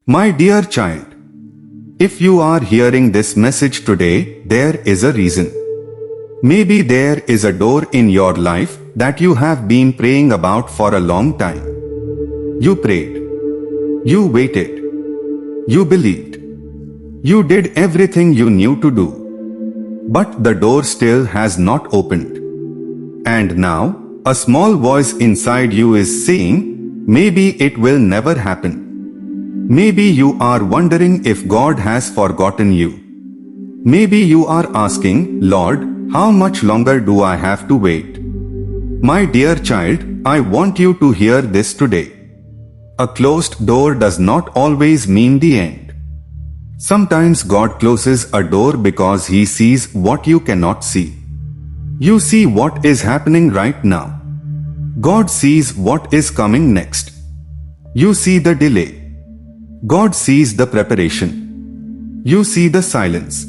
My dear child, if you are hearing this message today, there is a reason. Maybe there is a door in your life that you have been praying about for a long time. You prayed. You waited. You believed. You did everything you knew to do. But the door still has not opened. And now, a small voice inside you is saying, maybe it will never happen. Maybe you are wondering if God has forgotten you. Maybe you are asking, Lord, how much longer do I have to wait? My dear child, I want you to hear this today. A closed door does not always mean the end. Sometimes God closes a door because He sees what you cannot see. You see what is happening right now. God sees what is coming next. You see the delay. God sees the preparation. You see the silence.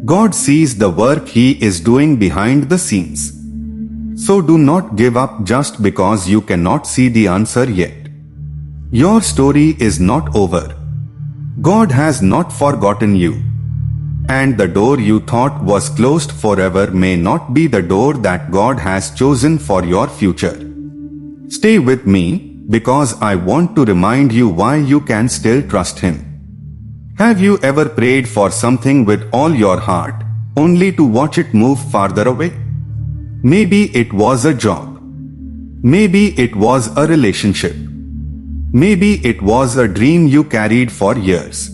God sees the work He is doing behind the scenes. So do not give up just because you cannot see the answer yet. Your story is not over. God has not forgotten you. And the door you thought was closed forever may not be the door that God has chosen for your future. Stay with me, because I want to remind you why you can still trust Him. Have you ever prayed for something with all your heart, only to watch it move farther away? Maybe it was a job. Maybe it was a relationship. Maybe it was a dream you carried for years.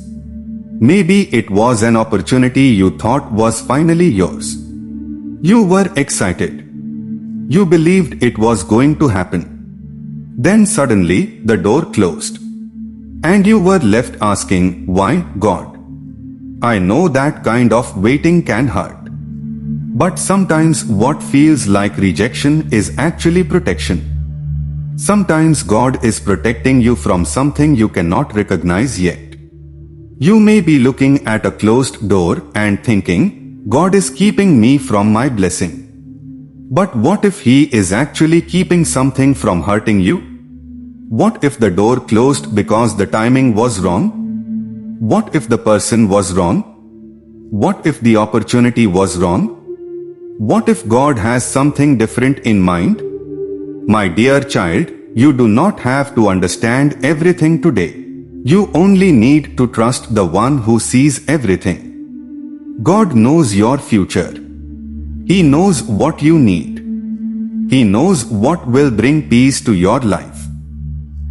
Maybe it was an opportunity you thought was finally yours. You were excited. You believed it was going to happen. Then suddenly, the door closed. And you were left asking, why, God? I know that kind of waiting can hurt. But sometimes what feels like rejection is actually protection. Sometimes God is protecting you from something you cannot recognize yet. You may be looking at a closed door and thinking, God is keeping me from my blessing. But what if He is actually keeping something from hurting you? What if the door closed because the timing was wrong? What if the person was wrong? What if the opportunity was wrong? What if God has something different in mind? My dear child, you do not have to understand everything today. You only need to trust the one who sees everything. God knows your future. He knows what you need. He knows what will bring peace to your life.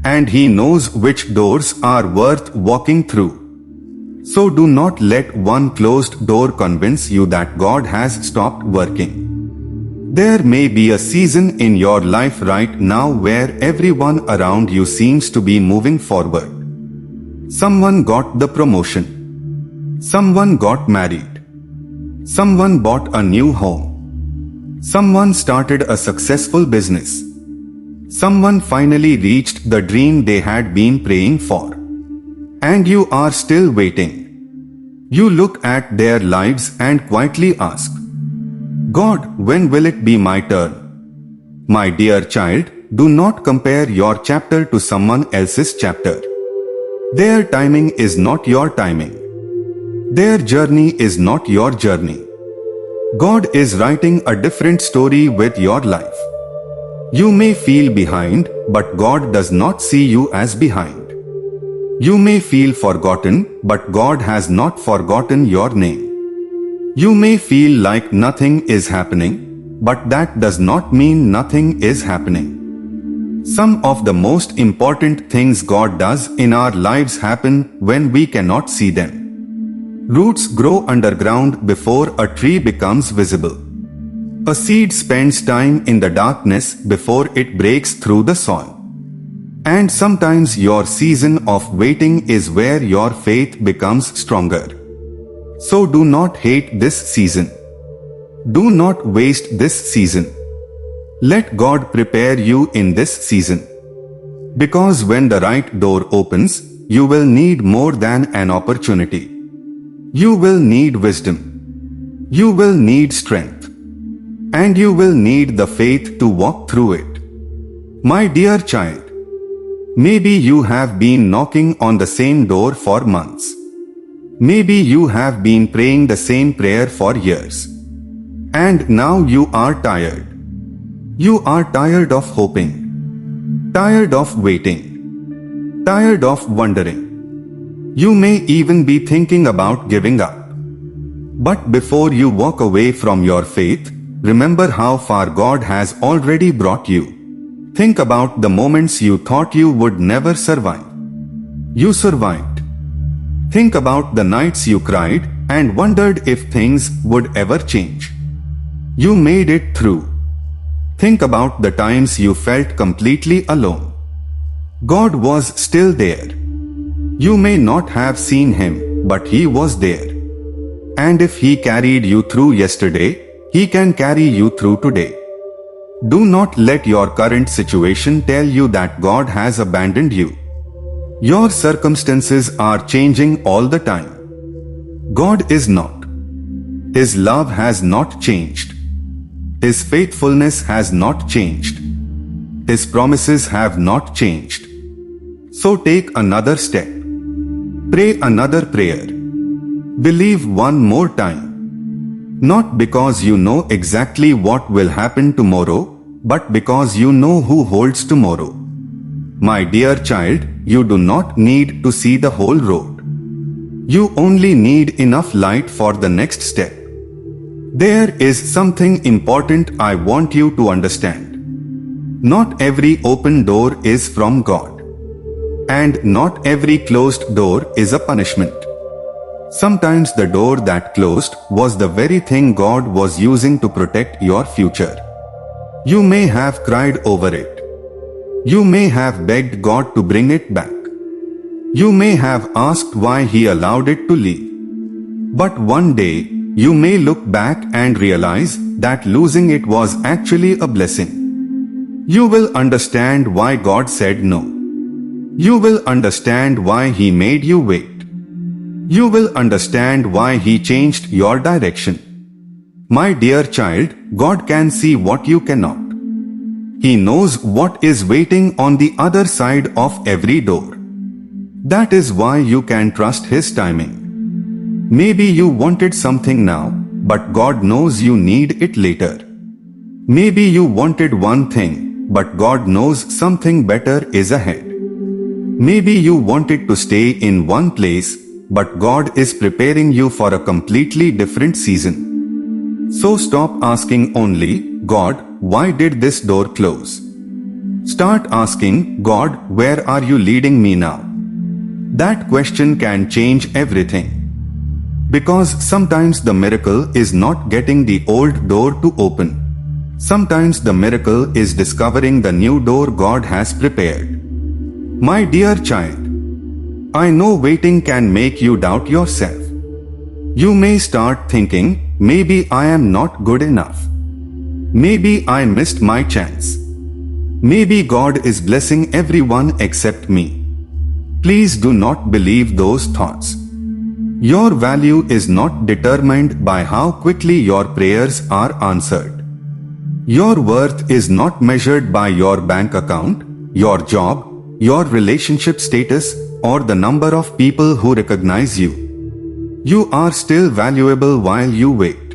And He knows which doors are worth walking through. So do not let one closed door convince you that God has stopped working. There may be a season in your life right now where everyone around you seems to be moving forward. Someone got the promotion. Someone got married. Someone bought a new home. Someone started a successful business. Someone finally reached the dream they had been praying for. And you are still waiting. You look at their lives and quietly ask, God, when will it be my turn? My dear child, do not compare your chapter to someone else's chapter. Their timing is not your timing. Their journey is not your journey. God is writing a different story with your life. You may feel behind, but God does not see you as behind. You may feel forgotten, but God has not forgotten your name. You may feel like nothing is happening, but that does not mean nothing is happening. Some of the most important things God does in our lives happen when we cannot see them. Roots grow underground before a tree becomes visible. A seed spends time in the darkness before it breaks through the soil. And sometimes your season of waiting is where your faith becomes stronger. So do not hate this season. Do not waste this season. Let God prepare you in this season. Because when the right door opens, you will need more than an opportunity. You will need wisdom. You will need strength. And you will need the faith to walk through it. My dear child, Maybe you have been knocking on the same door for months. Maybe you have been praying the same prayer for years. And now you are tired. You are tired of hoping, tired of waiting, tired of wondering. You may even be thinking about giving up. But before you walk away from your faith, remember how far God has already brought you. Think about the moments you thought you would never survive. You survived. Think about the nights you cried and wondered if things would ever change. You made it through. Think about the times you felt completely alone. God was still there. You may not have seen Him, but He was there. And if He carried you through yesterday, He can carry you through today. Do not let your current situation tell you that God has abandoned you. Your circumstances are changing all the time. God is not. His love has not changed. His faithfulness has not changed. His promises have not changed. So take another step. Pray another prayer. Believe one more time. Not because you know exactly what will happen tomorrow, but because you know who holds tomorrow. My dear child, you do not need to see the whole road. You only need enough light for the next step. There is something important I want you to understand. Not every open door is from God. And not every closed door is a punishment. Sometimes the door that closed was the very thing God was using to protect your future. You may have cried over it. You may have begged God to bring it back. You may have asked why He allowed it to leave. But one day, you may look back and realize that losing it was actually a blessing. You will understand why God said no. You will understand why He made you wait. You will understand why He changed your direction. My dear child, God can see what you cannot. He knows what is waiting on the other side of every door. That is why you can trust His timing. Maybe you wanted something now, but God knows you need it later. Maybe you wanted one thing, but God knows something better is ahead. Maybe you wanted to stay in one place, but God is preparing you for a completely different season. So stop asking only, God, why did this door close? Start asking, God, where are you leading me now? That question can change everything. Because sometimes the miracle is not getting the old door to open. Sometimes the miracle is discovering the new door God has prepared. My dear child, I know waiting can make you doubt yourself. You may start thinking, maybe I am not good enough. Maybe I missed my chance. Maybe God is blessing everyone except me. Please do not believe those thoughts. Your value is not determined by how quickly your prayers are answered. Your worth is not measured by your bank account, your job, your relationship status, or the number of people who recognize you. You are still valuable while you wait.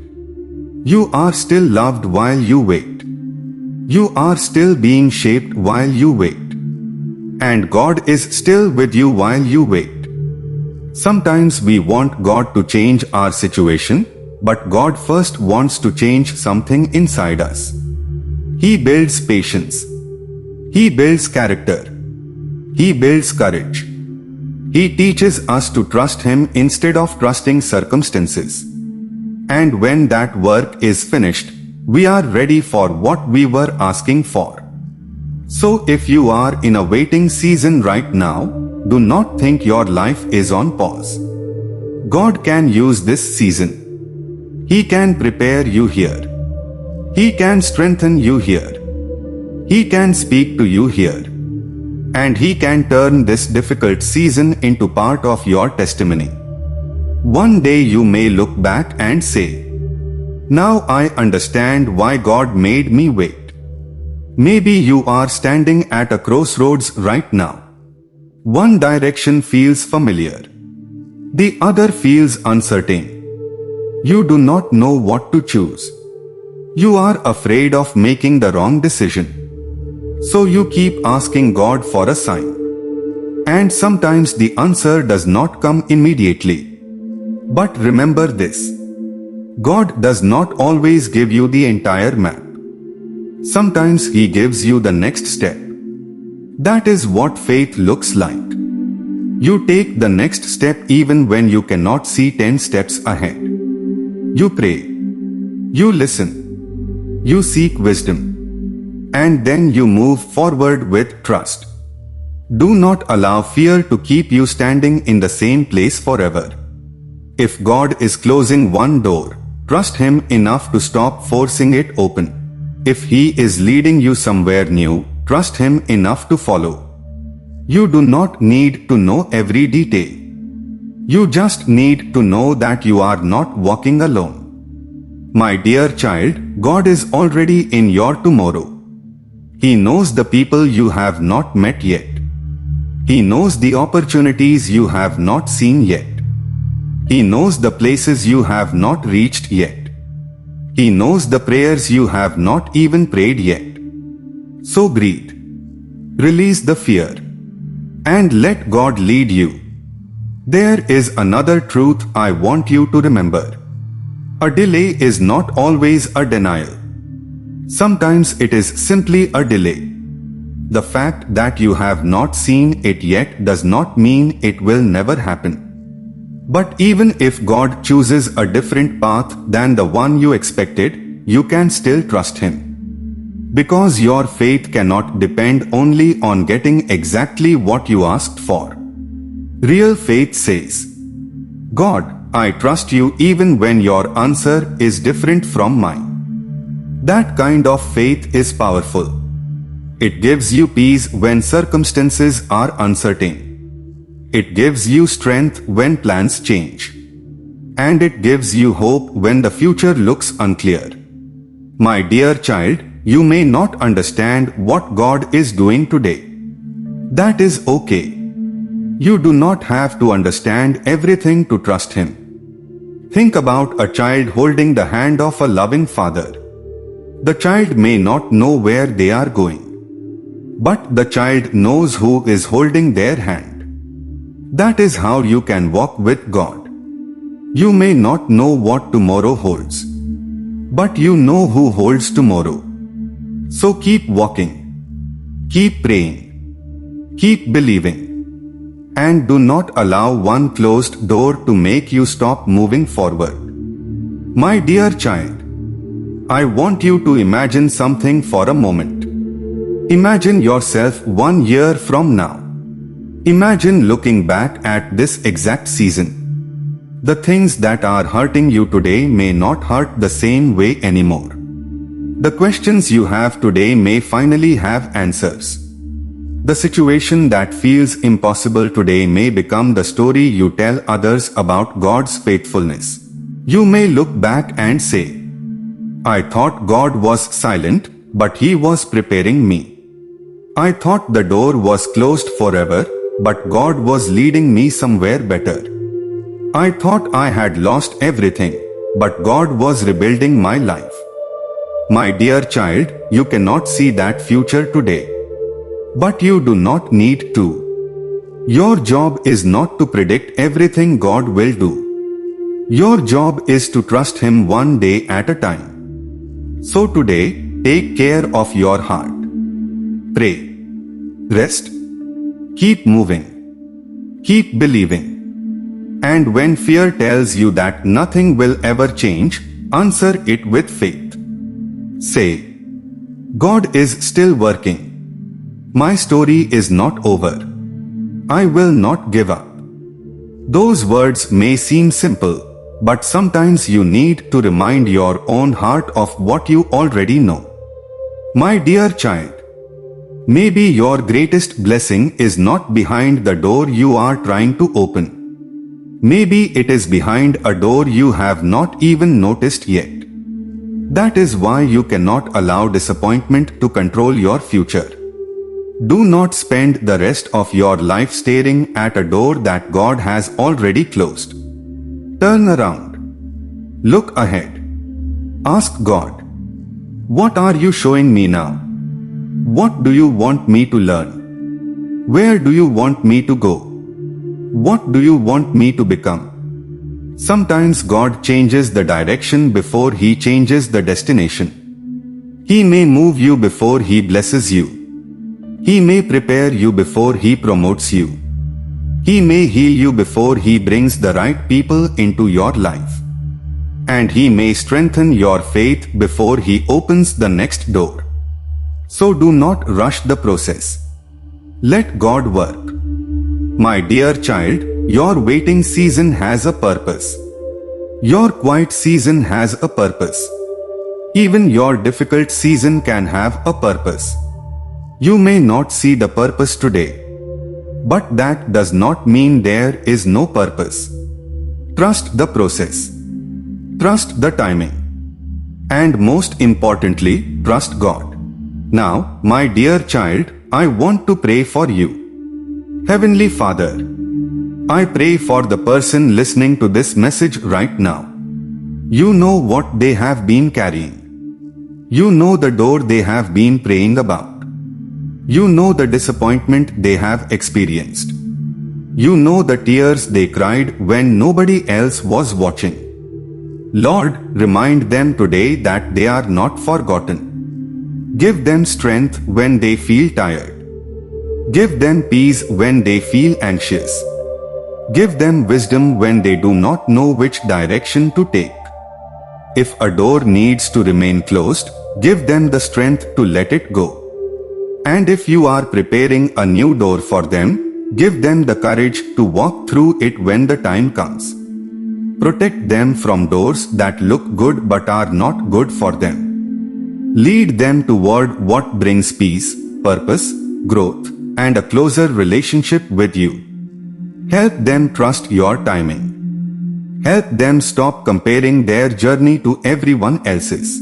You are still loved while you wait. You are still being shaped while you wait. And God is still with you while you wait. Sometimes we want God to change our situation, but God first wants to change something inside us. He builds patience. He builds character. He builds courage. He teaches us to trust Him instead of trusting circumstances. And when that work is finished, we are ready for what we were asking for. So if you are in a waiting season right now, do not think your life is on pause. God can use this season. He can prepare you here. He can strengthen you here. He can speak to you here. And He can turn this difficult season into part of your testimony. One day you may look back and say, now I understand why God made me wait. Maybe you are standing at a crossroads right now. One direction feels familiar. The other feels uncertain. You do not know what to choose. You are afraid of making the wrong decision. So you keep asking God for a sign. And sometimes the answer does not come immediately. But remember this. God does not always give you the entire map. Sometimes He gives you the next step. That is what faith looks like. You take the next step even when you cannot see 10 steps ahead. You pray. You listen. You seek wisdom. And then you move forward with trust. Do not allow fear to keep you standing in the same place forever. If God is closing one door, trust Him enough to stop forcing it open. If He is leading you somewhere new, trust Him enough to follow. You do not need to know every detail. You just need to know that you are not walking alone. My dear child, God is already in your tomorrow. He knows the people you have not met yet. He knows the opportunities you have not seen yet. He knows the places you have not reached yet. He knows the prayers you have not even prayed yet. So breathe. Release the fear. And let God lead you. There is another truth I want you to remember. A delay is not always a denial. Sometimes it is simply a delay. The fact that you have not seen it yet does not mean it will never happen. But even if God chooses a different path than the one you expected, you can still trust Him. Because your faith cannot depend only on getting exactly what you asked for. Real faith says, God, I trust you even when your answer is different from mine. That kind of faith is powerful. It gives you peace when circumstances are uncertain. It gives you strength when plans change. And it gives you hope when the future looks unclear. My dear child, you may not understand what God is doing today. That is okay. You do not have to understand everything to trust Him. Think about a child holding the hand of a loving father. The child may not know where they are going. But the child knows who is holding their hand. That is how you can walk with God. You may not know what tomorrow holds. But you know who holds tomorrow. So keep walking. Keep praying. Keep believing. And do not allow one closed door to make you stop moving forward. My dear child, I want you to imagine something for a moment. Imagine yourself 1 year from now. Imagine looking back at this exact season. The things that are hurting you today may not hurt the same way anymore. The questions you have today may finally have answers. The situation that feels impossible today may become the story you tell others about God's faithfulness. You may look back and say, I thought God was silent, but He was preparing me. I thought the door was closed forever, but God was leading me somewhere better. I thought I had lost everything, but God was rebuilding my life. My dear child, you cannot see that future today. But you do not need to. Your job is not to predict everything God will do. Your job is to trust Him one day at a time. So today, take care of your heart. Pray. Rest. Keep moving. Keep believing. And when fear tells you that nothing will ever change, answer it with faith. Say, God is still working. My story is not over. I will not give up. Those words may seem simple, but sometimes you need to remind your own heart of what you already know. My dear child, maybe your greatest blessing is not behind the door you are trying to open. Maybe it is behind a door you have not even noticed yet. That is why you cannot allow disappointment to control your future. Do not spend the rest of your life staring at a door that God has already closed. Turn around. Look ahead. Ask God, what are you showing me now? What do you want me to learn? Where do you want me to go? What do you want me to become? Sometimes God changes the direction before He changes the destination. He may move you before He blesses you. He may prepare you before He promotes you. He may heal you before He brings the right people into your life. And He may strengthen your faith before He opens the next door. So do not rush the process. Let God work. My dear child, your waiting season has a purpose. Your quiet season has a purpose. Even your difficult season can have a purpose. You may not see the purpose today, but that does not mean there is no purpose. Trust the process. Trust the timing. And most importantly, trust God. Now, my dear child, I want to pray for you. Heavenly Father, I pray for the person listening to this message right now. You know what they have been carrying. You know the door they have been praying about. You know the disappointment they have experienced. You know the tears they cried when nobody else was watching. Lord, remind them today that they are not forgotten. Give them strength when they feel tired. Give them peace when they feel anxious. Give them wisdom when they do not know which direction to take. If a door needs to remain closed, give them the strength to let it go. And if you are preparing a new door for them, give them the courage to walk through it when the time comes. Protect them from doors that look good but are not good for them. Lead them toward what brings peace, purpose, growth, and a closer relationship with you. Help them trust your timing. Help them stop comparing their journey to everyone else's.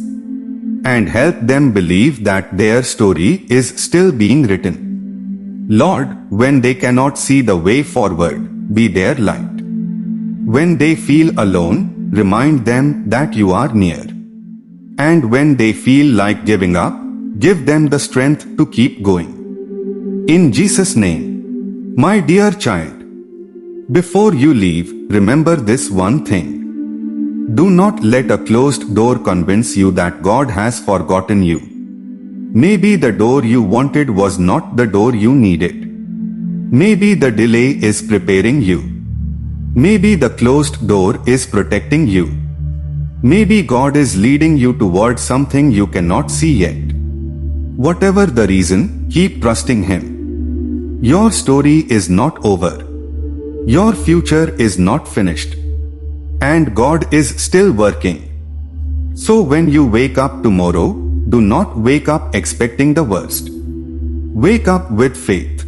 And help them believe that their story is still being written. Lord, when they cannot see the way forward, be their light. When they feel alone, remind them that you are near. And when they feel like giving up, give them the strength to keep going. In Jesus' name, my dear child, before you leave, remember this one thing. Do not let a closed door convince you that God has forgotten you. Maybe the door you wanted was not the door you needed. Maybe the delay is preparing you. Maybe the closed door is protecting you. Maybe God is leading you towards something you cannot see yet. Whatever the reason, keep trusting Him. Your story is not over. Your future is not finished. And God is still working. So when you wake up tomorrow, do not wake up expecting the worst. Wake up with faith.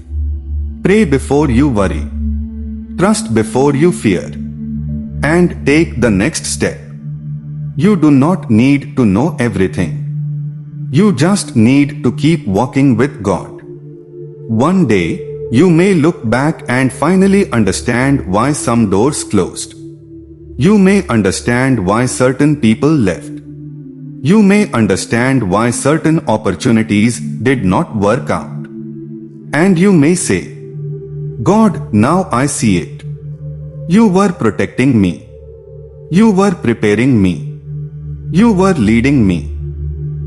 Pray before you worry. Trust before you fear. And take the next step. You do not need to know everything. You just need to keep walking with God. One day, you may look back and finally understand why some doors closed. You may understand why certain people left. You may understand why certain opportunities did not work out. And you may say, God, now I see it. You were protecting me. You were preparing me. You were leading me.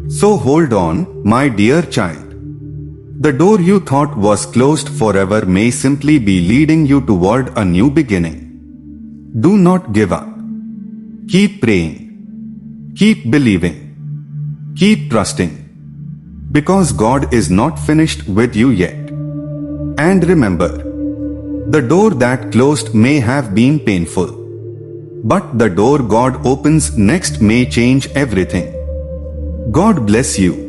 So hold on, my dear child. The door you thought was closed forever may simply be leading you toward a new beginning. Do not give up. Keep praying. Keep believing. Keep trusting. Because God is not finished with you yet. And remember, the door that closed may have been painful. But the door God opens next may change everything. God bless you.